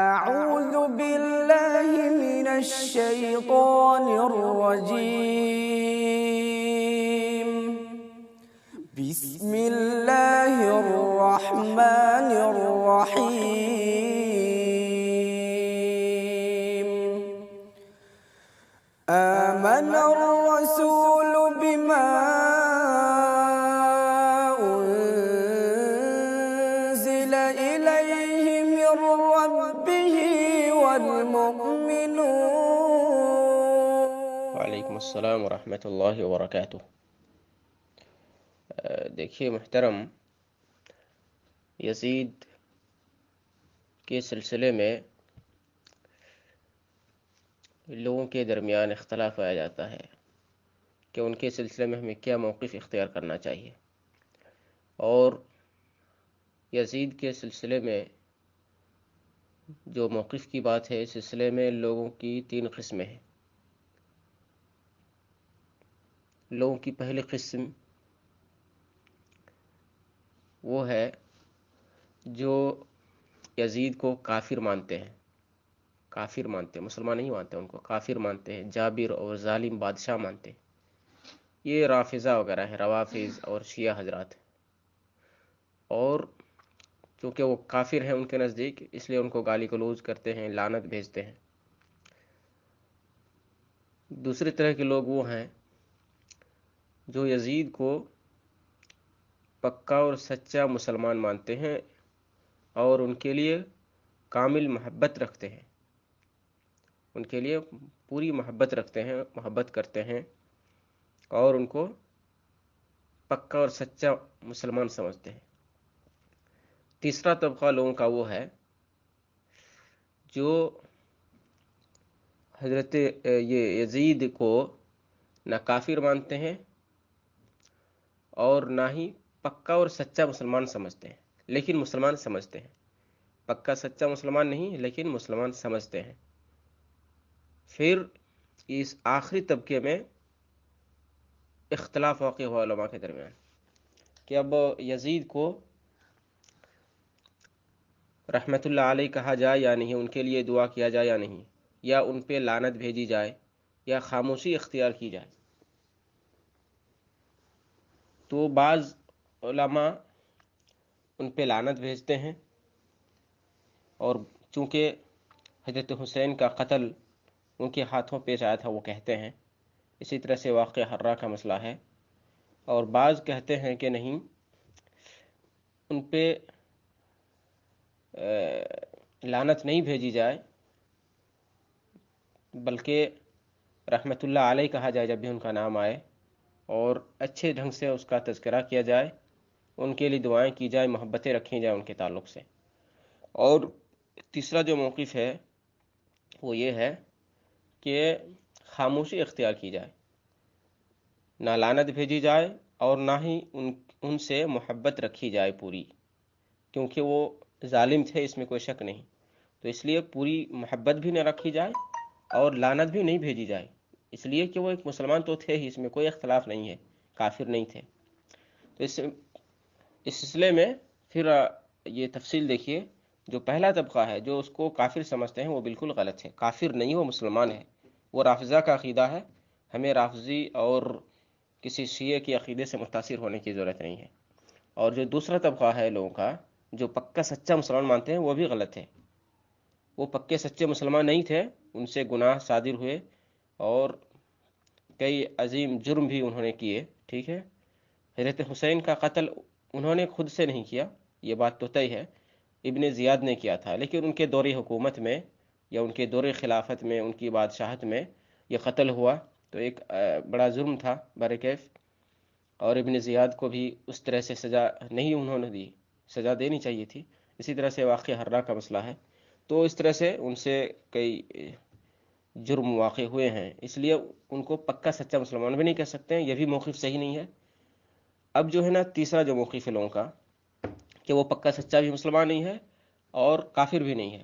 أعوذ بالله من الشيطان الرجيم. بسم الله الرحمن الرحيم. آمن الرسول بما أنزل إليه من ربه والمؤمنون. وعلیکم السلام ورحمۃ اللہ وبرکاتہ۔ دیکھیے محترم، یزید کے سلسلے میں لوگوں کے درمیان اختلاف آیا جاتا ہے کہ ان کے سلسلے میں ہمیں کیا موقف اختیار کرنا چاہیے، اور یزید کے سلسلے میں جو موقف کی بات ہے، اس سلسلے میں لوگوں کی 3 قسمیں ہیں۔ لوگوں کی پہلی قسم وہ ہے جو یزید کو کافر مانتے ہیں، مسلمان نہیں مانتے، ان کو کافر مانتے ہیں، جابر اور ظالم بادشاہ مانتے ہیں۔ یہ رافضہ وغیرہ ہے، روافض اور شیعہ حضرات، اور چونکہ وہ کافر ہیں ان کے نزدیک، اس لیے ان کو گالی گلوچ کرتے ہیں، لعنت بھیجتے ہیں۔ دوسری طرح کے لوگ وہ ہیں جو یزید کو پکا اور سچا مسلمان مانتے ہیں اور ان کے لیے کامل محبت رکھتے ہیں، ان کے لیے پوری محبت رکھتے ہیں، محبت کرتے ہیں، اور ان کو پکا اور سچا مسلمان سمجھتے ہیں۔ تیسرا طبقہ لوگوں کا وہ ہے جو حضرت یزید کو نہ کافر مانتے ہیں اور نہ ہی پکا اور سچا مسلمان سمجھتے ہیں، لیکن مسلمان سمجھتے ہیں۔ پکا سچا مسلمان نہیں، لیکن مسلمان سمجھتے ہیں۔ پھر اس آخری طبقے میں اختلاف واقع ہوا علماء کے درمیان کہ اب یزید کو رحمت اللہ علیہ کہا جائے یا نہیں، ان کے لیے دعا کیا جائے یا نہیں، یا ان پہ لعنت بھیجی جائے یا خاموشی اختیار کی جائے۔ تو بعض علماء ان پہ لعنت بھیجتے ہیں، اور چونکہ حضرت حسین کا قتل ان کے ہاتھوں پیش آیا تھا، وہ کہتے ہیں۔ اسی طرح سے واقعہ حرہ کا مسئلہ ہے، اور بعض کہتے ہیں کہ نہیں، ان پہ لعنت نہیں بھیجی جائے، بلکہ رحمت اللہ علیہ کہا جائے جب بھی ان کا نام آئے، اور اچھے ڈھنگ سے اس کا تذکرہ کیا جائے، ان کے لیے دعائیں کی جائے، محبتیں رکھی جائیں ان کے تعلق سے۔ اور تیسرا جو موقف ہے وہ یہ ہے کہ خاموشی اختیار کی جائے، نہ لعنت بھیجی جائے اور نہ ہی ان سے محبت رکھی جائے پوری، کیونکہ وہ ظالم تھے، اس میں کوئی شک نہیں، تو اس لیے پوری محبت بھی نہ رکھی جائے اور لعنت بھی نہیں بھیجی جائے، اس لیے کہ وہ ایک مسلمان تو تھے ہی، اس میں کوئی اختلاف نہیں ہے، کافر نہیں تھے۔ تو اس سلسلے میں پھر یہ تفصیل دیکھیے، جو پہلا طبقہ ہے جو اس کو کافر سمجھتے ہیں، وہ بالکل غلط ہے، کافر نہیں، وہ مسلمان ہے، وہ رافضہ کا عقیدہ ہے، ہمیں رافضی اور کسی شیعہ کے عقیدے سے متاثر ہونے کی ضرورت نہیں ہے۔ اور جو دوسرا طبقہ ہے لوگوں کا جو پکا سچا مسلمان مانتے ہیں، وہ بھی غلط ہے، وہ پکے سچے مسلمان نہیں تھے، ان سے گناہ صادر ہوئے اور کئی عظیم جرم بھی انہوں نے کیے، ٹھیک ہے۔ حضرت حسین کا قتل انہوں نے خود سے نہیں کیا، یہ بات تو طے ہے، ابن زیاد نے کیا تھا، لیکن ان کے دور حکومت میں یا ان کے دور خلافت میں، ان کی بادشاہت میں یہ قتل ہوا، تو ایک بڑا جرم تھا برکیف، اور ابن زیاد کو بھی اس طرح سے سزا نہیں انہوں نے دی، سزا دینی چاہیے تھی۔ اسی طرح سے واقعہ حرہ کا مسئلہ ہے، تو اس طرح سے ان سے کئی جرم واقع ہوئے ہیں، اس لیے ان کو پکا سچا مسلمان بھی نہیں کہہ سکتے ہیں، یہ بھی موقف صحیح نہیں ہے۔ اب جو ہے نا تیسرا جو موقف ہے لوگوں کا کہ وہ پکا سچا بھی مسلمان نہیں ہے اور کافر بھی نہیں ہے،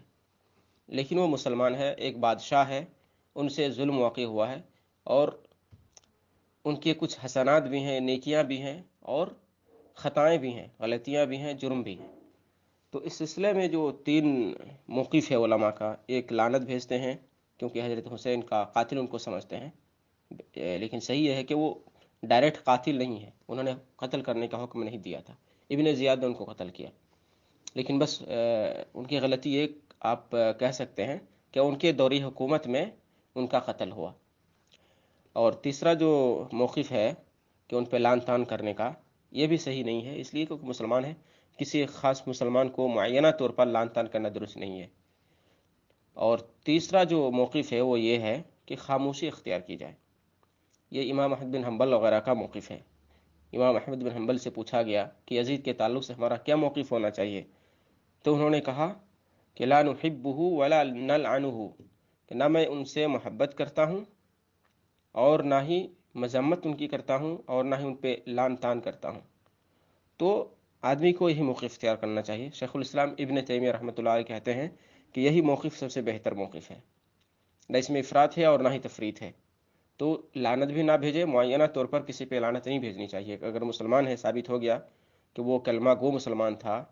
لیکن وہ مسلمان ہے، ایک بادشاہ ہے، ان سے ظلم واقع ہوا ہے، اور ان کے کچھ حسنات بھی ہیں، نیکیاں بھی ہیں، اور خطائیں بھی ہیں، غلطیاں بھی ہیں، جرم بھی ہیں۔ تو اس سلسلے میں جو 3 موقف ہے علماء کا، ایک لعنت بھیجتے ہیں کیونکہ حضرت حسین کا قاتل ان کو سمجھتے ہیں، لیکن صحیح یہ ہے کہ وہ ڈائریکٹ قاتل نہیں ہے، انہوں نے قتل کرنے کا حکم نہیں دیا تھا، ابن زیاد نے ان کو قتل کیا، لیکن بس ان کی غلطی ایک آپ کہہ سکتے ہیں کہ ان کے دوری حکومت میں ان کا قتل ہوا۔ اور تیسرا جو موقف ہے کہ ان پہ لعن طعن کرنے کا، یہ بھی صحیح نہیں ہے، اس لیے کہ مسلمان ہے، کسی ایک خاص مسلمان کو معینہ طور پر لعن طعن کرنا درست نہیں ہے۔ اور تیسرا جو موقف ہے وہ یہ ہے کہ خاموشی اختیار کی جائے، یہ امام احمد بن حنبل وغیرہ کا موقف ہے۔ امام احمد بن حنبل سے پوچھا گیا کہ یزید کے تعلق سے ہمارا کیا موقف ہونا چاہیے، تو انہوں نے کہا کہ لا نحبہ ولا نلعنہ، کہ نہ میں ان سے محبت کرتا ہوں اور نہ ہی مذمت ان کی کرتا ہوں اور نہ ہی ان پہ لعن طعن کرتا ہوں۔ تو آدمی کو یہی موقف اختیار کرنا چاہیے۔ شیخ الاسلام ابن تیمیہ رحمۃ اللہ علیہ کہتے ہیں کہ یہی موقف سب سے بہتر موقف ہے، نہ اس میں افراط ہے اور نہ ہی تفریط ہے۔ تو لعنت بھی نہ بھیجے، معینہ طور پر کسی پہ لعنت نہیں بھیجنی چاہیے۔ اگر مسلمان ہے، ثابت ہو گیا کہ وہ کلمہ گو مسلمان تھا،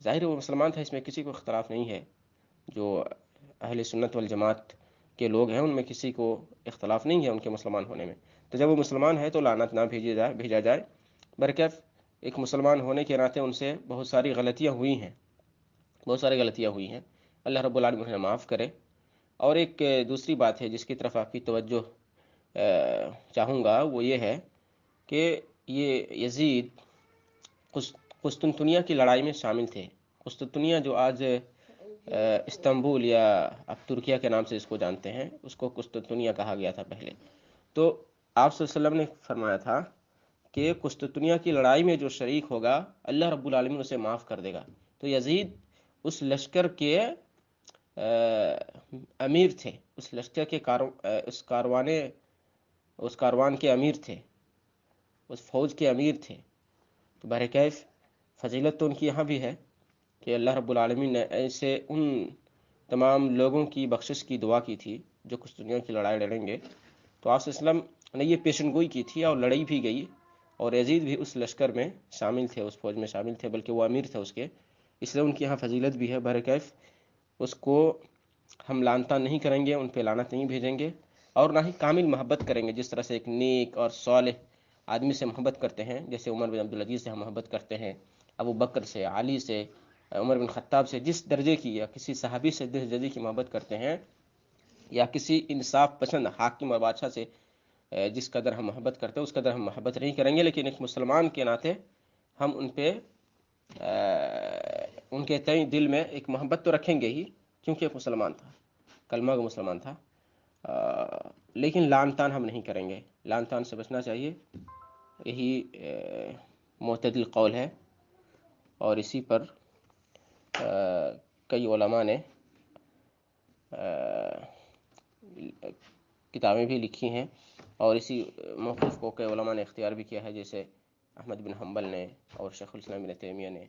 ظاہر وہ مسلمان تھا، اس میں کسی کو اختلاف نہیں ہے، جو اہل سنت والجماعت کے لوگ ہیں ان میں کسی کو اختلاف نہیں ہے ان کے مسلمان ہونے میں، تو جب وہ مسلمان ہے تو لعنت نہ بھیجا جائے۔ برکیف ایک مسلمان ہونے کے ناطے ان سے بہت ساری غلطیاں ہوئی ہیں، اللہ رب العالمین انہیں معاف کرے۔ اور ایک دوسری بات ہے جس کی طرف آپ کی توجہ چاہوں گا، وہ یہ ہے کہ یہ یزید قسطنطنیہ کی لڑائی میں شامل تھے۔ قسطنطنیہ جو آج استنبول یا اب ترکیہ کے نام سے اس کو جانتے ہیں، اس کو قسطنطنیہ کہا گیا تھا پہلے۔ تو آپ صلی اللہ علیہ وسلم نے فرمایا تھا کہ قسطنطنیہ کی لڑائی میں جو شریک ہوگا اللہ رب العالمین اسے معاف کر دے گا۔ تو یزید اس لشکر کے امیر تھے، اس لشکر کے اس کاروان کے امیر تھے، اس فوج کے امیر تھے۔ تو بہرکیف فضیلت تو ان کی یہاں بھی ہے کہ اللہ رب العالمین نے ایسے ان تمام لوگوں کی بخشش کی دعا کی تھی جو قسطنطنیہ کی لڑائی لڑیں گے، تو آپ صلی اللہ علیہ وسلم نے یہ پیشن گوئی کی تھی اور لڑائی بھی گئی، اور یزید بھی اس لشکر میں شامل تھے، اس فوج میں شامل تھے، بلکہ وہ امیر تھے اس کے، اس لیے ان کی یہاں فضیلت بھی ہے۔ بہرکیف اس کو ہم لعن طعن نہیں کریں گے، ان پہ لعنت نہیں بھیجیں گے، اور نہ ہی کامل محبت کریں گے، جس طرح سے ایک نیک اور صالح آدمی سے محبت کرتے ہیں، جیسے عمر بن عبدالعزیز سے ہم محبت کرتے ہیں، ابو بکر سے، علی سے، عمر بن خطاب سے، جس درجے کی، یا کسی صحابی سے جس درجے کی محبت کرتے ہیں، یا کسی انصاف پسند حاکم اور بادشاہ سے جس قدر ہم محبت کرتے ہیں اس قدر ہم محبت نہیں کریں گے، لیکن ایک مسلمان کے ناطے ہم ان پہ ان کے تئیں دل میں ایک محبت تو رکھیں گے ہی، کیونکہ ایک مسلمان تھا، کلمہ کا مسلمان تھا، لیکن لعن طعن ہم نہیں کریں گے، لعن طعن سے بچنا چاہیے، یہی معتدل قول ہے۔ اور اسی پر کئی علماء نے کتابیں بھی لکھی ہیں، اور اسی موقف کو کئی علماء نے اختیار بھی کیا ہے، جیسے احمد بن حنبل نے اور شیخ الاسلام ابن تیمیہ نے